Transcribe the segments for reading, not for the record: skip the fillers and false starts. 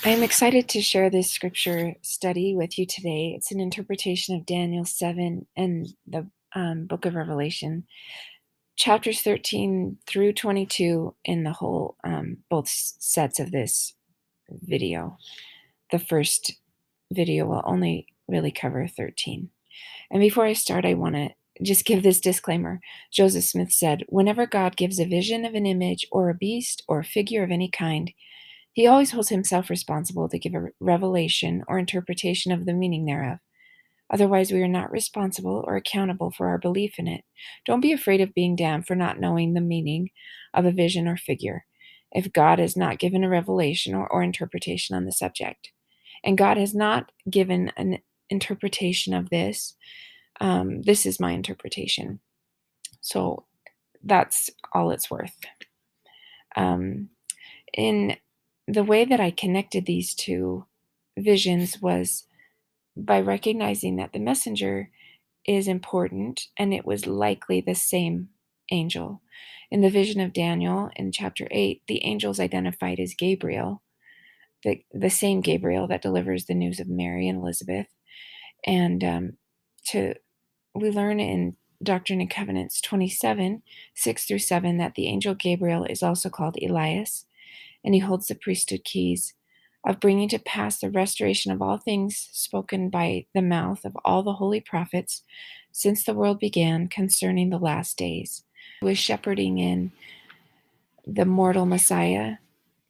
I am excited to share this scripture study with you today. It's an interpretation of Daniel 7 and the book of Revelation, chapters 13 through 22 in the whole, both sets of this video. The first video will only really cover 13. And before I start, I want to just give this disclaimer. Joseph Smith said, whenever God gives a vision of an image or a beast or a figure of any kind, he always holds himself responsible to give a revelation or interpretation of the meaning thereof. Otherwise, we are not responsible or accountable for our belief in it. Don't be afraid of being damned for not knowing the meaning of a vision or figure, if God has not given a revelation or interpretation on the subject. And God has not given an interpretation of this. This is my interpretation. So that's all it's worth. In the way that I connected these two visions was by recognizing that the messenger is important and it was likely the same angel. In the vision of Daniel in chapter 8, the angel is identified as Gabriel, the same Gabriel that delivers the news of Mary and Elizabeth. And we learn in Doctrine and Covenants 27, 6 through 7, that the angel Gabriel is also called Elias, and he holds the priesthood keys of bringing to pass the restoration of all things spoken by the mouth of all the holy prophets since the world began concerning the last days. He was shepherding in the mortal Messiah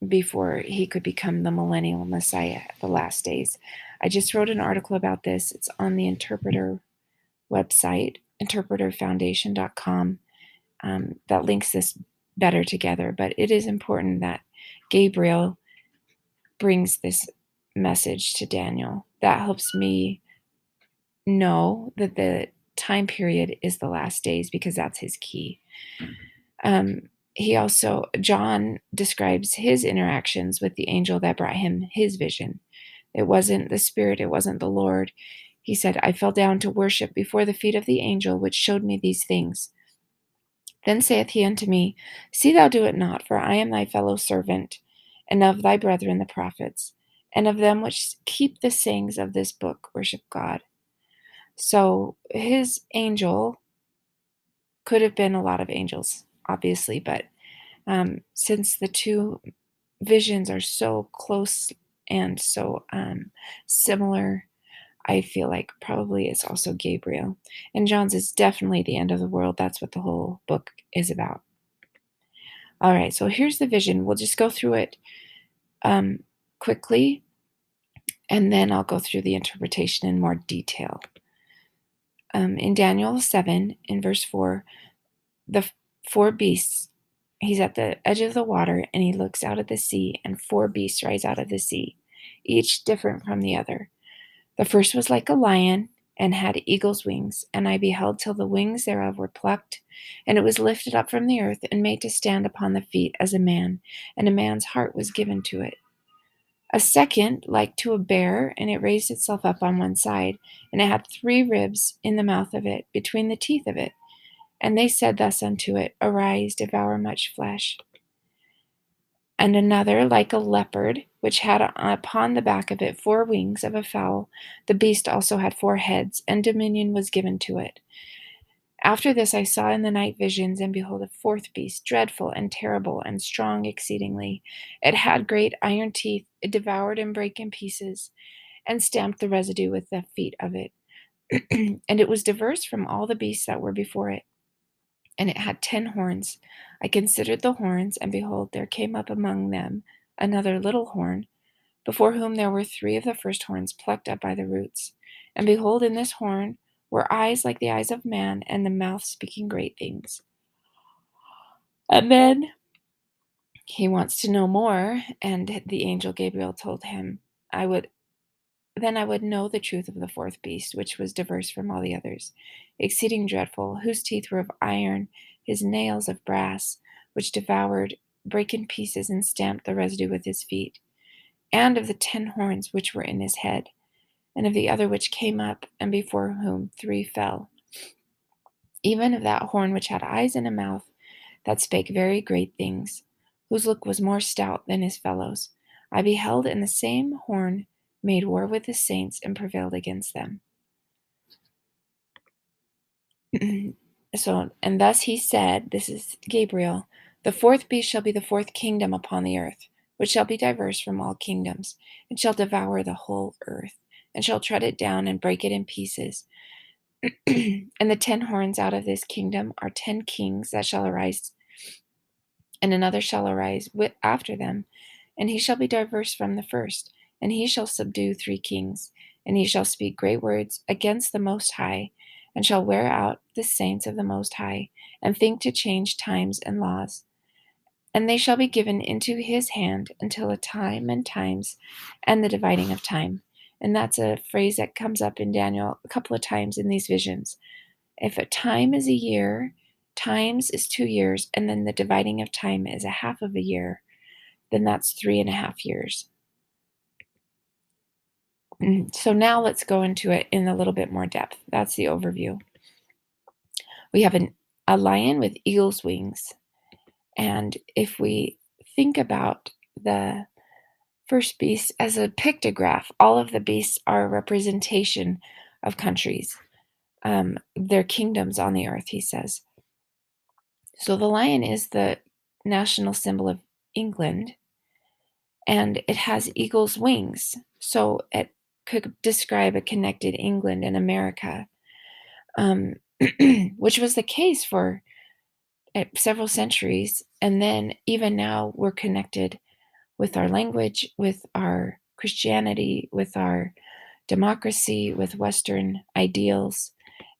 before he could become the millennial Messiah at the last days. I just wrote an article about this. It's on the Interpreter website, interpreterfoundation.com, that links this better together. But it is important that Gabriel brings this message to Daniel. That helps me know that the time period is the last days because that's his key. John describes his interactions with the angel that brought him his vision. It wasn't the Spirit, it wasn't the Lord. He said, I fell down to worship before the feet of the angel which showed me these things. Then saith he unto me, See thou do it not, for I am thy fellow servant, and of thy brethren the prophets, and of them which keep the sayings of this book worship God. So his angel could have been a lot of angels, obviously, but since the two visions are so close and so similar, I feel like probably it's also Gabriel. And John's is definitely the end of the world. That's what the whole book is about. All right, so here's the vision. We'll just go through it quickly, and then I'll go through the interpretation in more detail. In Daniel 7, in verse 4, the four beasts, he's at the edge of the water, and he looks out at the sea, and four beasts rise out of the sea, each different from the other. The first was like a lion, and had eagle's wings, and I beheld till the wings thereof were plucked, and it was lifted up from the earth, and made to stand upon the feet as a man, and a man's heart was given to it. A second like to a bear, and it raised itself up on one side, and it had 3 ribs in the mouth of it, between the teeth of it. And they said thus unto it, Arise, devour much flesh. And another like a leopard, which had upon the back of it 4 wings of a fowl. The beast also had 4 heads, and dominion was given to it. After this I saw in the night visions, and behold, a 4th beast, dreadful and terrible and strong exceedingly. It had great iron teeth, it devoured and brake in pieces, and stamped the residue with the feet of it. And it was diverse from all the beasts that were before it. And it had 10 horns. I considered the horns, and behold, there came up among them another little horn, before whom there were 3 of the first horns plucked up by the roots. And behold, in this horn were eyes like the eyes of man, and the mouth speaking great things. And then he wants to know more, and the angel Gabriel told him, I would know the truth of the 4th beast, which was diverse from all the others, exceeding dreadful, whose teeth were of iron, his nails of brass, which devoured, brake in pieces, and stamped the residue with his feet, and of the 10 horns which were in his head, and of the other which came up, and before whom 3 fell, even of that horn which had eyes and a mouth, that spake very great things, whose look was more stout than his fellows. I beheld, and the same horn made war with the saints and prevailed against them. And thus he said, this is Gabriel, the fourth beast shall be the fourth kingdom upon the earth, which shall be diverse from all kingdoms, and shall devour the whole earth, and shall tread it down and break it in pieces. And the 10 horns out of this kingdom are 10 kings that shall arise, and another shall arise after them, and he shall be diverse from the first, and he shall subdue 3 kings, and he shall speak great words against the Most High, and shall wear out the saints of the Most High, and think to change times and laws. And they shall be given into his hand until a time and times and the dividing of time. And that's a phrase that comes up in Daniel a couple of times in these visions. If a time is a year, times is 2 years, and then the dividing of time is a half of a year, then that's 3.5 years. So now let's go into it in a little bit more depth. That's the overview. We have a lion with eagle's wings. And if we think about the first beast as a pictograph, all of the beasts are a representation of countries, their kingdoms on the earth, he says. So the lion is the national symbol of England, and it has eagle's wings. So it could describe a connected England and America, which was the case for several centuries. And then even now we're connected with our language, with our Christianity, with our democracy, with Western ideals.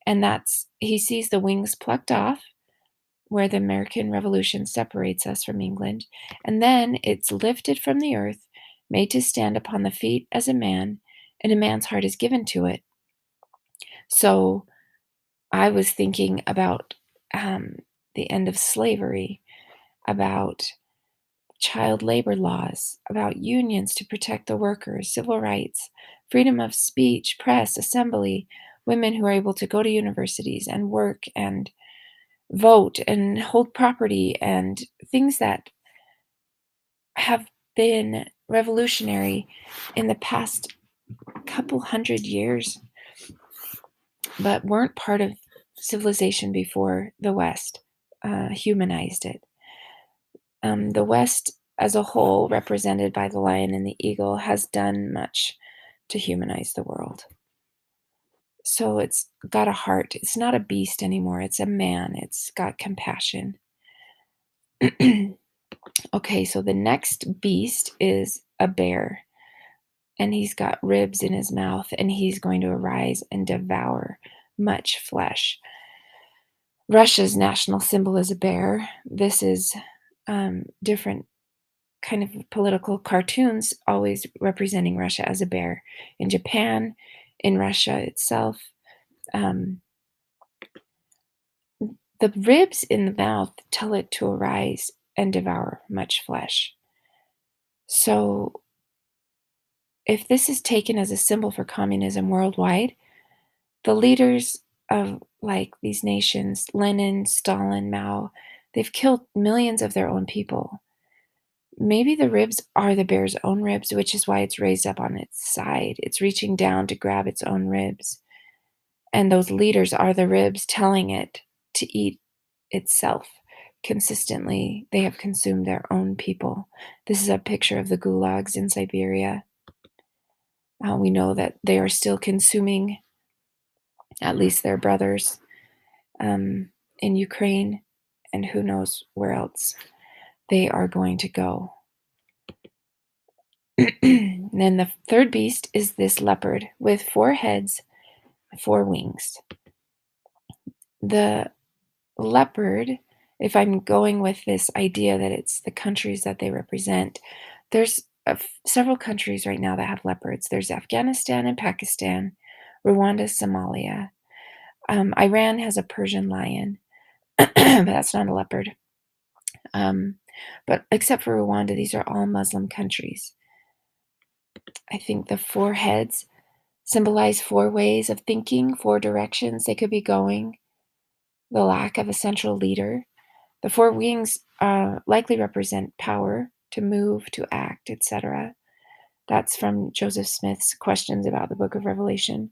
And he sees the wings plucked off where the American Revolution separates us from England, and then it's lifted from the earth, made to stand upon the feet as a man, and a man's heart is given to it. So I was thinking about the end of slavery, about child labor laws, about unions to protect the workers, civil rights, freedom of speech, press, assembly, women who are able to go to universities and work and vote and hold property, and things that have been revolutionary in the past couple hundred years, but weren't part of civilization before the West humanized it. The West as a whole, represented by the lion and the eagle, has done much to humanize the world. So it's got a heart. It's not a beast anymore. It's a man. It's got compassion. Okay, so the next beast is a bear, and he's got ribs in his mouth, and he's going to arise and devour much flesh. Russia's national symbol is a bear. This is different kind of political cartoons always representing Russia as a bear. In Japan, in Russia itself, the ribs in the mouth tell it to arise and devour much flesh. So if this is taken as a symbol for communism worldwide, the leaders of like these nations, Lenin, Stalin, Mao, they've killed millions of their own people. Maybe the ribs are the bear's own ribs, which is why it's raised up on its side. It's reaching down to grab its own ribs. And those leaders are the ribs telling it to eat itself consistently. They have consumed their own people. This is a picture of the gulags in Siberia. We know that they are still consuming at least their brothers in Ukraine, and who knows where else they are going to go. Then the third beast is this leopard with 4 heads, 4 wings. The leopard, if I'm going with this idea that it's the countries that they represent, there's several countries right now that have leopards. There's Afghanistan and Pakistan, Rwanda, Somalia. Iran has a Persian lion, but that's not a leopard. But except for Rwanda, these are all Muslim countries. I think the 4 heads symbolize 4 ways of thinking, 4 directions they could be going, the lack of a central leader. The 4 wings likely represent power, to move, to act, etc. That's from Joseph Smith's Questions about the Book of Revelation.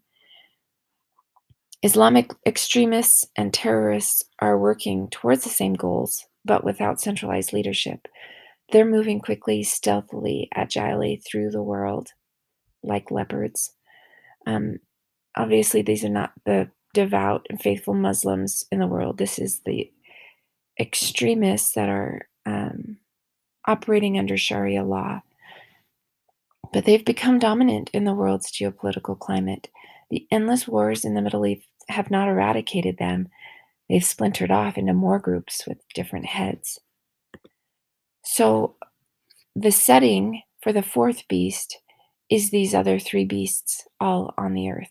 Islamic extremists and terrorists are working towards the same goals, but without centralized leadership. They're moving quickly, stealthily, agilely through the world like leopards. Um, Obviously, these are not the devout and faithful Muslims in the world. This is the extremists that are operating under Sharia law. But they've become dominant in the world's geopolitical climate. The endless wars in the Middle East have not eradicated them. They've splintered off into more groups with different heads. So the setting for the fourth beast is these other three beasts all on the earth.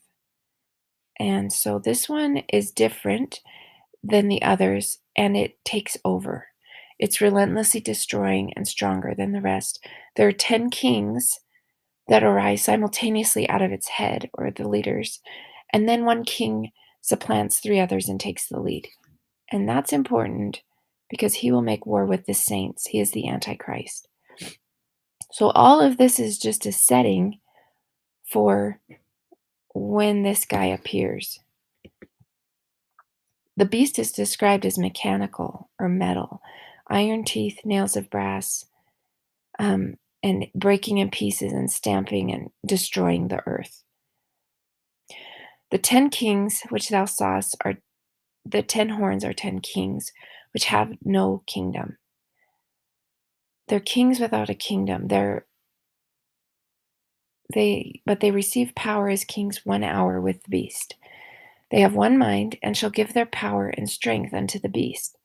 And so this one is different than the others, and it takes over. It's relentlessly destroying and stronger than the rest. There are 10 kings that arise simultaneously out of its head, or the leaders, and then one king supplants three others and takes the lead. And that's important because he will make war with the saints. He is the Antichrist. So all of this is just a setting for when this guy appears. The beast is described as mechanical or metal, iron teeth, nails of brass, and breaking in pieces and stamping and destroying the earth. The 10 kings which thou sawest are the 10 horns are 10 kings which have no kingdom. They're kings without a kingdom. But they receive power as kings 1 hour with the beast. They have one mind and shall give their power and strength unto the beast.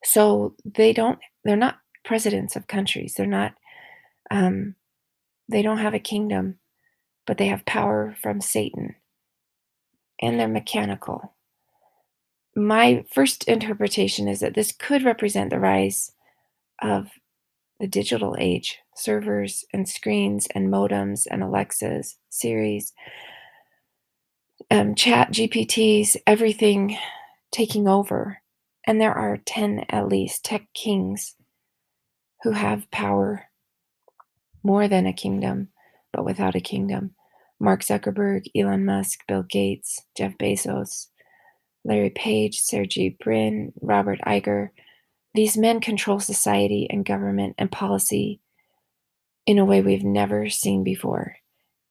So they're not presidents of countries. They don't have a kingdom, but they have power from Satan, and they're mechanical. My first interpretation is that this could represent the rise of the digital age, servers and screens and modems and Alexas, Siris, chat GPTs, everything taking over. And there are 10 at least tech kings who have power more than a kingdom, but without a kingdom. Mark Zuckerberg, Elon Musk, Bill Gates, Jeff Bezos, Larry Page, Sergey Brin, Robert Iger. These men control society and government and policy in a way we've never seen before.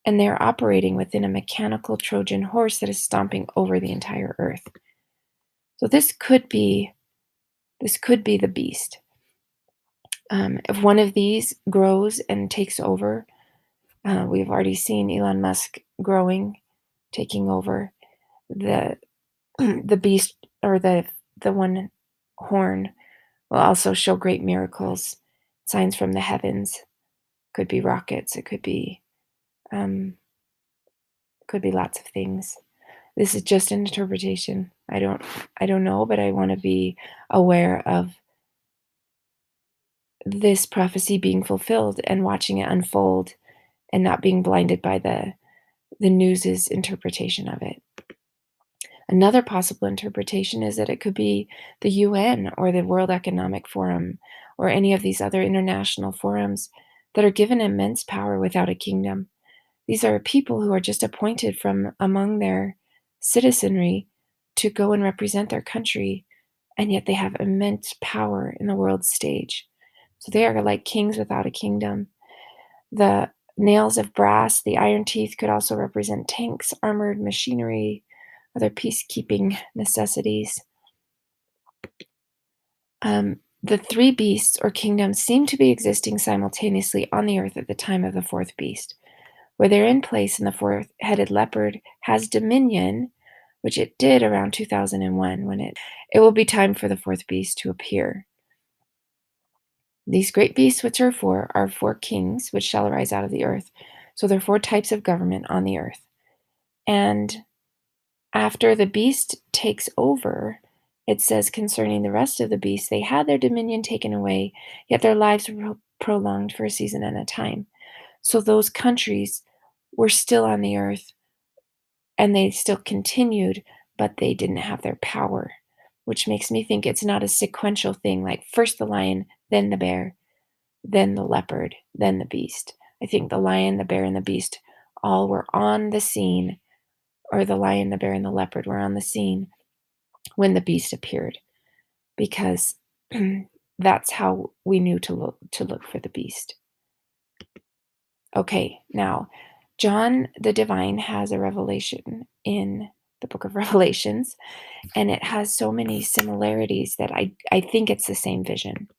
And they're operating within a mechanical Trojan horse that is stomping over the entire earth. So this could be the beast. If one of these grows and takes over, we've already seen Elon Musk growing, taking over. The beast, or the one horn, will also show great miracles, signs from the heavens. Could be rockets. It could be lots of things. This is just an interpretation. I don't know, but I want to be aware of this prophecy being fulfilled and watching it unfold and not being blinded by the news's interpretation of it. Another possible interpretation is that it could be the UN or the World Economic Forum or any of these other international forums that are given immense power without a kingdom. These are people who are just appointed from among their citizenry to go and represent their country, and yet they have immense power in the world stage. So they are like kings without a kingdom. The nails of brass, the iron teeth, could also represent tanks, armored machinery, other peacekeeping necessities. The three beasts or kingdoms seem to be existing simultaneously on the earth at the time of the fourth beast, where they're in place, and the four-headed leopard has dominion, which it did around 2001 when it will be time for the fourth beast to appear. These great beasts which are four kings which shall arise out of the earth. So there are 4 types of government on the earth. And after the beast takes over, it says concerning the rest of the beasts, they had their dominion taken away, yet their lives were prolonged for a season and a time. So those countries were still on the earth, and they still continued, but they didn't have their power, which makes me think it's not a sequential thing, like first the lion, then the bear, then the leopard, then the beast. I think the lion, the bear, and the beast all were on the scene, or the lion, the bear, and the leopard were on the scene when the beast appeared, because that's how we knew to look for the beast. Okay, now John the Divine has a revelation in the book of Revelations, and it has so many similarities that I think it's the same vision.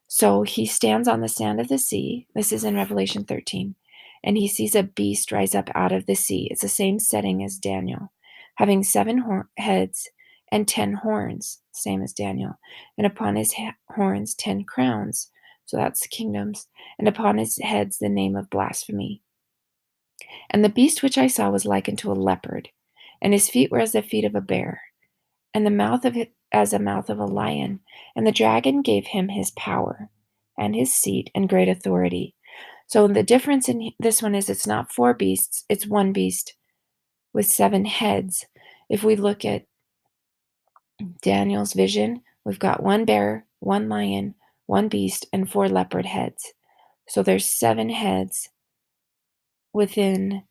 So he stands on the sand of the sea. This is in Revelation 13. And he sees a beast rise up out of the sea. It's the same setting as Daniel, having 7 heads and 10 horns, same as Daniel. And upon his horns, 10 crowns. So that's kingdoms. And upon his heads, the name of blasphemy. And the beast which I saw was like unto a leopard, and his feet were as the feet of a bear, and the mouth of it as a mouth of a lion. And the dragon gave him his power and his seat and great authority. So the difference in this one is it's not 4 beasts, it's 1 beast with 7 heads. If we look at Daniel's vision, we've got 1 bear, 1 lion, 1 beast, and 4 leopard heads. So there's 7 heads within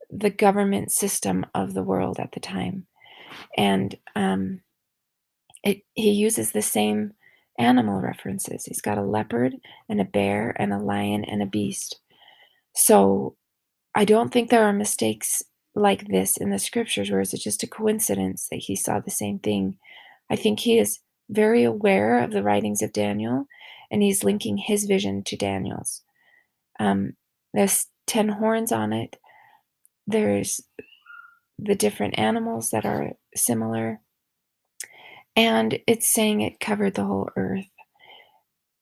the government system of the world at the time. And he uses the same animal references. He's got a leopard and a bear and a lion and a beast. So I don't think there are mistakes like this in the scriptures, where it's just a coincidence that he saw the same thing. I think he is very aware of the writings of Daniel, and he's linking his vision to Daniel's. There's 10 horns on it. There's the different animals that are similar. And it's saying it covered the whole earth.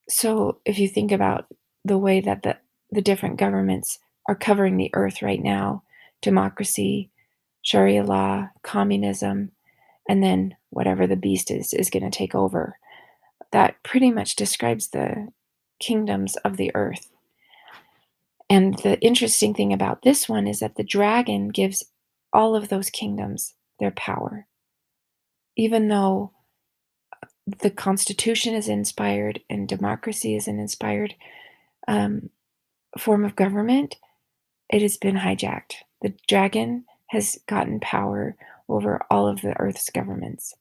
So if you think about the way that the different governments are covering the earth right now, democracy, Sharia law, communism, and then whatever the beast is going to take over, that pretty much describes the kingdoms of the earth. And the interesting thing about this one is that the dragon gives all of those kingdoms their power. Even though the Constitution is inspired and democracy is an inspired form of government, it has been hijacked. The dragon has gotten power over all of the earth's governments.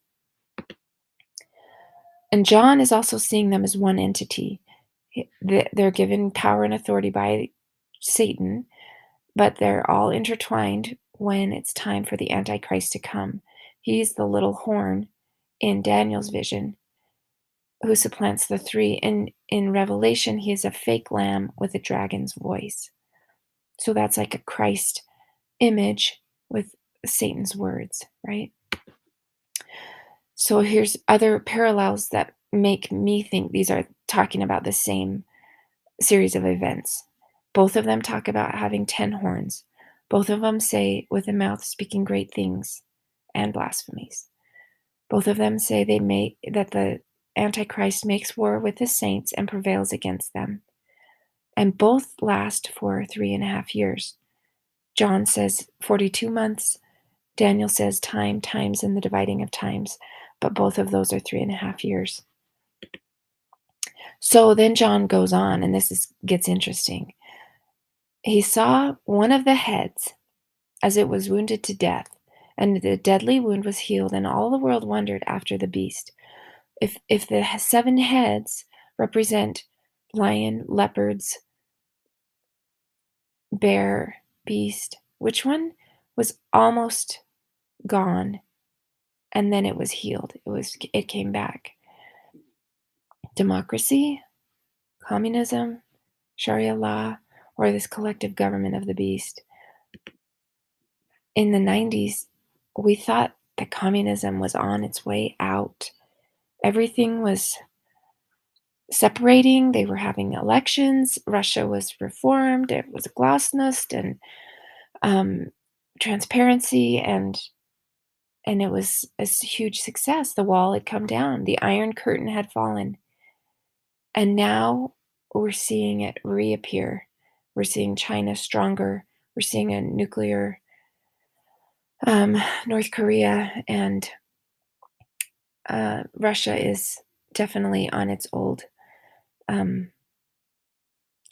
And John is also seeing them as one entity. They're given power and authority by Satan, but they're all intertwined when it's time for the Antichrist to come. He's the little horn in Daniel's vision who supplants the 3. In Revelation, he is a fake lamb with a dragon's voice. So that's like a Christ image with Satan's words, right? So here's other parallels that make me think these are talking about the same series of events. Both of them talk about having 10 horns. Both of them say, with a mouth speaking great things and blasphemies. Both of them say that the Antichrist makes war with the saints and prevails against them. And both last for 3.5 years. John says 42 months. Daniel says times, and the dividing of times. But both of those are 3.5 years. So then John goes on, and gets interesting. He saw one of the heads as it was wounded to death, and the deadly wound was healed, and all the world wondered after the beast. If the 7 heads represent lion, leopards, bear, beast, which one was almost gone and then it was healed? It came back. Democracy, communism, Sharia law, or this collective government of the beast. In the 90s, we thought that communism was on its way out. Everything was separating. They were having elections. Russia was reformed. It was glasnost and transparency, and it was a huge success. The wall had come down. The Iron Curtain had fallen. And now we're seeing it reappear. We're seeing China stronger. We're seeing a nuclear North Korea, and Russia is definitely on its old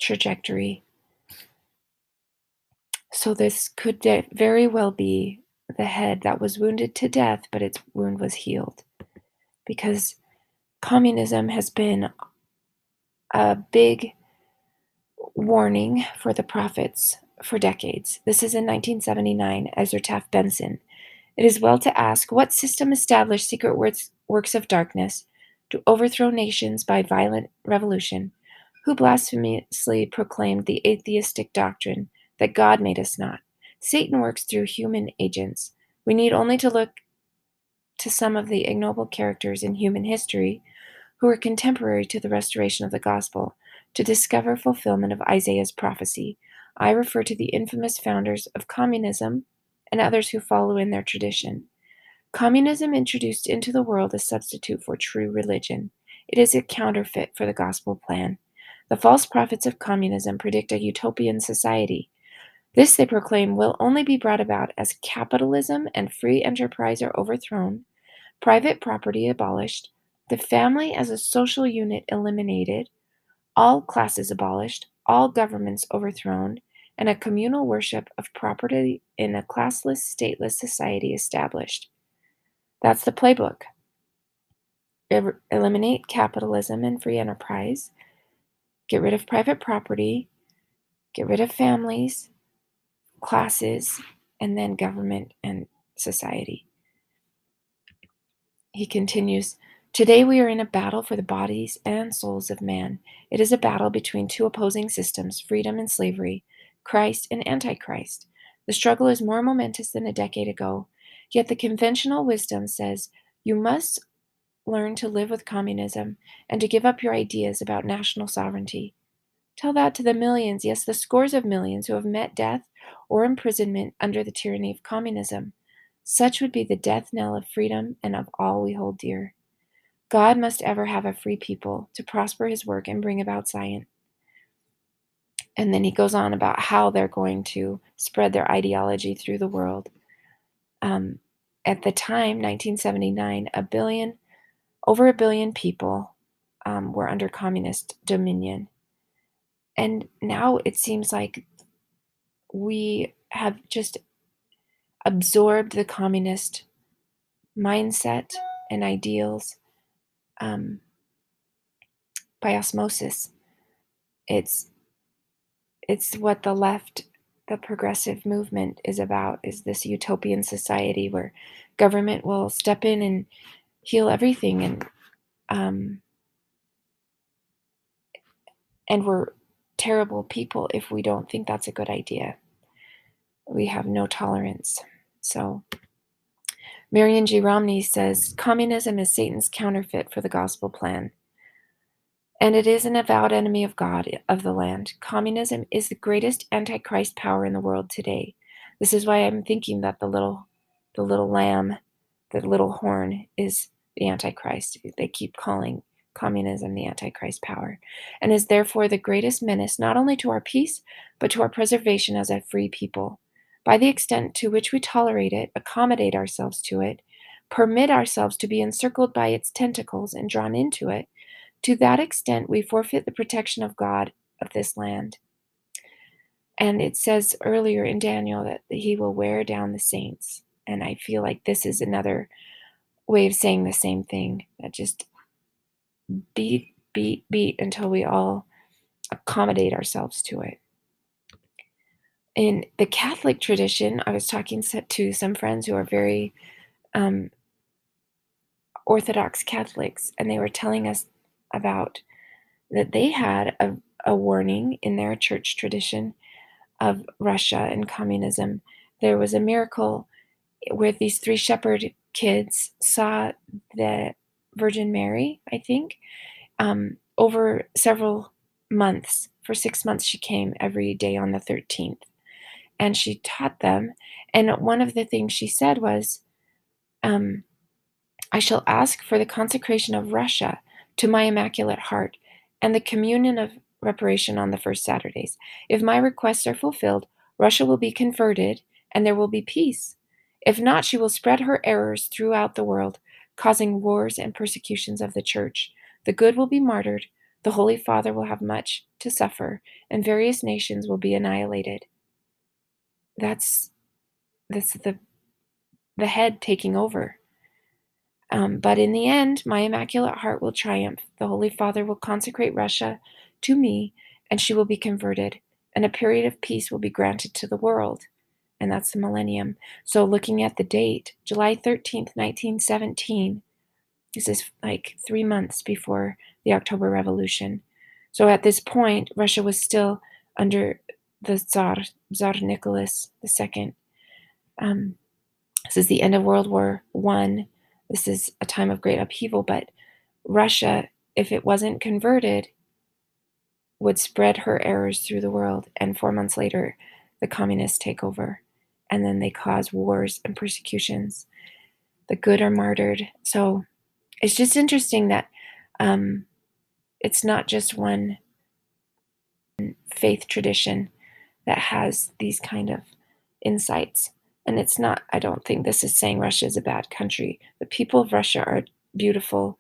trajectory. So this could very well be the head that was wounded to death, but its wound was healed. Because communism has been a big warning for the prophets for decades. This is in 1979, Ezra Taft Benson. It is well to ask, what system established secret works of darkness to overthrow nations by violent revolution? Who blasphemously proclaimed the atheistic doctrine that God made us not? Satan works through human agents. We need only to look to some of the ignoble characters in human history who were contemporary to the restoration of the gospel to discover fulfillment of Isaiah's prophecy. I refer to the infamous founders of communism and others who follow in their tradition. Communism introduced into the world a substitute for true religion. It is a counterfeit for the gospel plan. The false prophets of communism predict a utopian society. This, they proclaim, will only be brought about as capitalism and free enterprise are overthrown, private property abolished, the family as a social unit eliminated, all classes abolished, all governments overthrown, and a communal worship of property in a classless, stateless society established. That's the playbook. Eliminate capitalism and free enterprise, get rid of private property, get rid of families, classes, and then government and society. He continues, today we are in a battle for the bodies and souls of man. It is a battle between two opposing systems, freedom and slavery, Christ and Antichrist. The struggle is more momentous than a decade ago, yet the conventional wisdom says you must learn to live with communism and to give up your ideas about national sovereignty. Tell that to the millions, yes, the scores of millions who have met death or imprisonment under the tyranny of communism. Such would be the death knell of freedom and of all we hold dear. God must ever have a free people to prosper his work and bring about Zion. And then he goes on about how they're going to spread their ideology through the world. At the time, 1979, over a billion people were under communist dominion. And now it seems like we have just absorbed the communist mindset and ideals by osmosis. It's what the left, the progressive movement is about, is this utopian society where government will step in and heal everything, and we're terrible people if we don't think that's a good idea. We have no tolerance. So Marion G. Romney says, communism is Satan's counterfeit for the gospel plan. And it is an avowed enemy of God, of the land. Communism is the greatest antichrist power in the world today. This is why I'm thinking that the little lamb, the little horn, is the antichrist. They keep calling communism the antichrist power, and is therefore the greatest menace not only to our peace, but to our preservation as a free people. By the extent to which we tolerate it, accommodate ourselves to it, permit ourselves to be encircled by its tentacles and drawn into it, to that extent, we forfeit the protection of God of this land. And it says earlier in Daniel that he will wear down the saints. And I feel like this is another way of saying the same thing, that just beat until we all accommodate ourselves to it. In the Catholic tradition, I was talking to some friends who are very Orthodox Catholics, and they were telling us about that they had a warning in their church tradition of Russia and communism. There was a miracle where these three shepherd kids saw the Virgin Mary, I think, over several months. For 6 months, she came every day on the 13th, and she taught them. And one of the things she said was, I shall ask for the consecration of Russia to my Immaculate Heart and the communion of reparation on the first Saturdays. If my requests are fulfilled, Russia will be converted and there will be peace. If not, she will spread her errors throughout the world, causing wars and persecutions of the church. The good will be martyred, the Holy Father will have much to suffer, and various nations will be annihilated. that's the head taking over. But in the end, my Immaculate Heart will triumph. The Holy Father will consecrate Russia to me, and she will be converted, and a period of peace will be granted to the world. And that's the millennium. So, looking at the date, July 13th, 1917, this is like 3 months before the October Revolution. So, at this point, Russia was still under the Tsar Nicholas II. This is the end of World War I. This is a time of great upheaval, but Russia, if it wasn't converted, would spread her errors through the world. And 4 months later, the communists take over. And then they cause wars and persecutions. The good are martyred. So it's just interesting that it's not just one faith tradition that has these kind of insights. And it's not, I don't think this is saying Russia is a bad country. The people of Russia are beautiful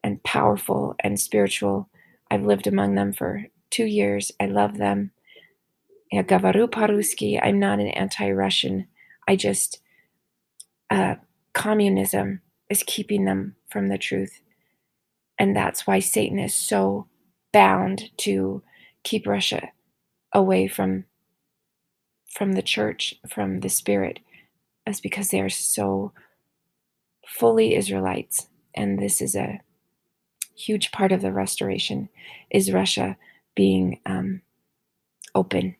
and powerful and spiritual. I've lived among them for 2 years. I love them. Я говорю по-русски. I'm not an anti-Russian. I just, communism is keeping them from the truth. And that's why Satan is so bound to keep Russia away from the church, from the spirit. That's because they are so fully Israelites. And this is a huge part of the restoration, is Russia being open.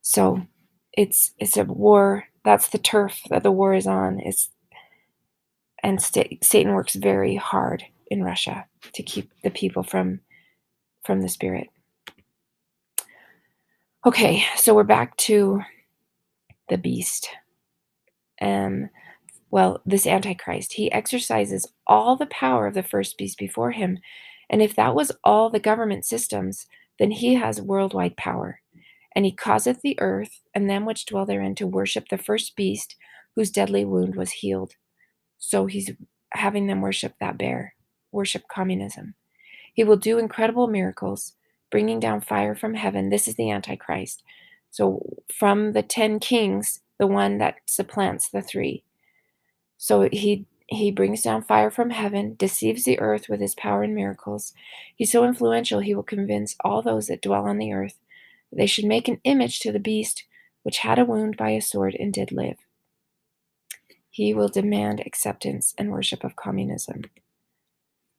So it's a war. That's the turf that the war is on. And Satan works very hard in Russia to keep the people from the spirit. Okay, so we're back to the beast. Well, this Antichrist, he exercises all the power of the first beast before him. And if that was all the government systems, then he has worldwide power. And he causeth the earth and them which dwell therein to worship the first beast whose deadly wound was healed. So he's having them worship that bear, worship communism. He will do incredible miracles, bringing down fire from heaven. This is the Antichrist. So from the 10 kings, the one that supplants the 3. So he brings down fire from heaven, deceives the earth with his power and miracles. He's so influential, he will convince all those that dwell on the earth that they should make an image to the beast which had a wound by a sword and did live. He will demand acceptance and worship of communism.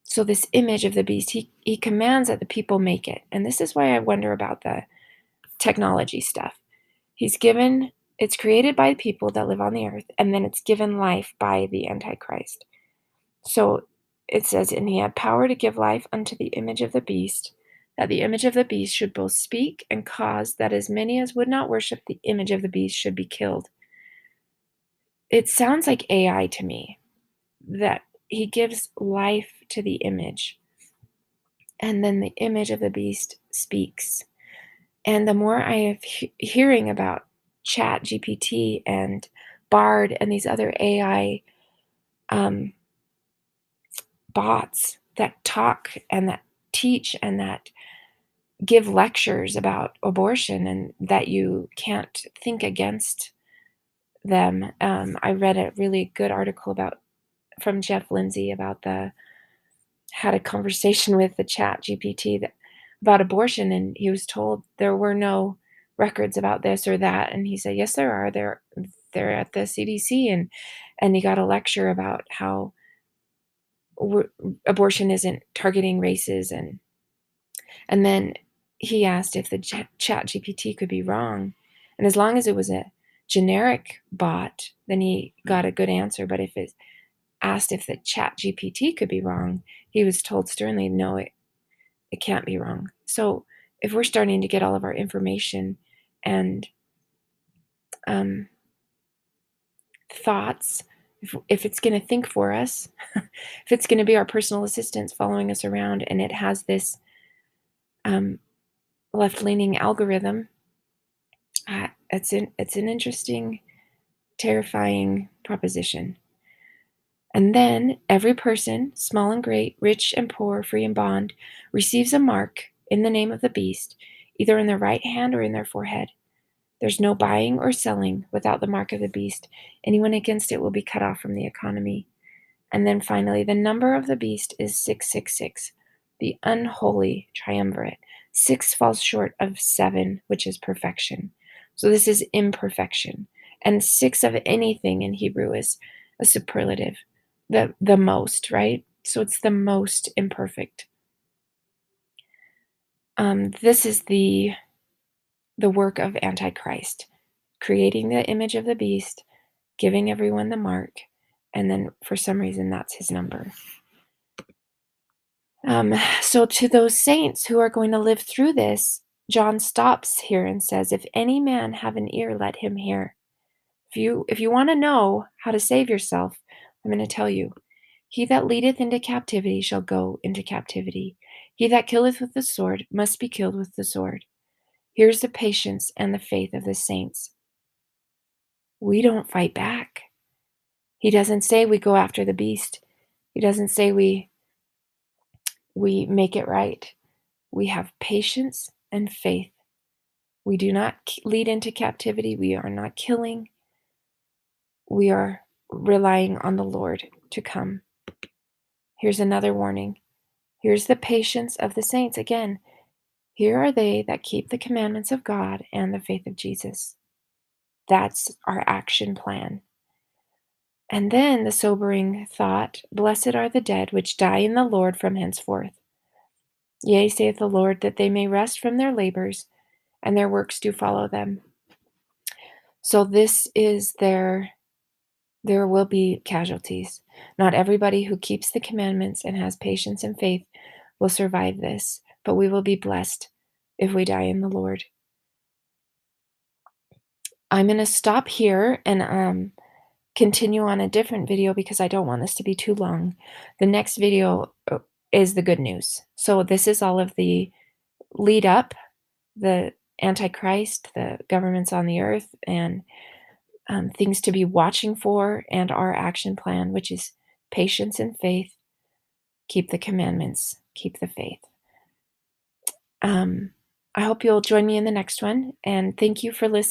So this image of the beast, he commands that the people make it. And this is why I wonder about the technology stuff. It's created by people that live on the earth, and then it's given life by the Antichrist. So it says, and he had power to give life unto the image of the beast, that the image of the beast should both speak and cause that as many as would not worship the image of the beast should be killed. It sounds like AI to me, that he gives life to the image, and then the image of the beast speaks. And the more I have hearing about Chat GPT and Bard and these other AI bots that talk and that teach and that give lectures about abortion and that you can't think against them. I read a really good article from Jeff Lindsay about had a conversation with the Chat GPT about abortion, and he was told there were no records about this or that, and he said, yes, there are. They're at the CDC, and he got a lecture about how abortion isn't targeting races, and then he asked if the Chat GPT could be wrong, and as long as it was a generic bot, then he got a good answer. But if it asked if the Chat GPT could be wrong, he was told sternly, no, it can't be wrong. So if we're starting to get all of our information and thoughts, if it's going to think for us, if it's going to be our personal assistant following us around, and it has this left-leaning algorithm, it's an interesting, terrifying proposition. And then every person, small and great, rich and poor, free and bond, receives a mark in the name of the beast, either in their right hand or in their forehead. There's no buying or selling without the mark of the beast. Anyone against it will be cut off from the economy. And then finally, the number of the beast is 666, the unholy triumvirate. 6 falls short of 7, which is perfection. So this is imperfection. And 6 of anything in Hebrew is a superlative, the most, right? So it's the most imperfect. This is the work of Antichrist, creating the image of the beast, giving everyone the mark, and then for some reason that's his number. So to those saints who are going to live through this, John stops here and says, "If any man have an ear, let him hear." If you want to know how to save yourself, I'm going to tell you. He that leadeth into captivity shall go into captivity. He that killeth with the sword must be killed with the sword. Here's the patience and the faith of the saints. We don't fight back. He doesn't say we go after the beast. He doesn't say we make it right. We have patience and faith. We do not lead into captivity. We are not killing. We are relying on the Lord to come. Here's another warning. Here's the patience of the saints. Again, here are they that keep the commandments of God and the faith of Jesus. That's our action plan. And then the sobering thought, blessed are the dead which die in the Lord from henceforth. Yea, saith the Lord, that they may rest from their labors, and their works do follow them. So this is there will be casualties. Not everybody who keeps the commandments and has patience and faith will survive this, but we will be blessed if we die in the Lord. I'm going to stop here and continue on a different video because I don't want this to be too long. The next video is the good news. So this is all of the lead up, the Antichrist, the governments on the earth, and things to be watching for, and our action plan, which is patience and faith. Keep the commandments, keep the faith. I hope you'll join me in the next one, and thank you for listening.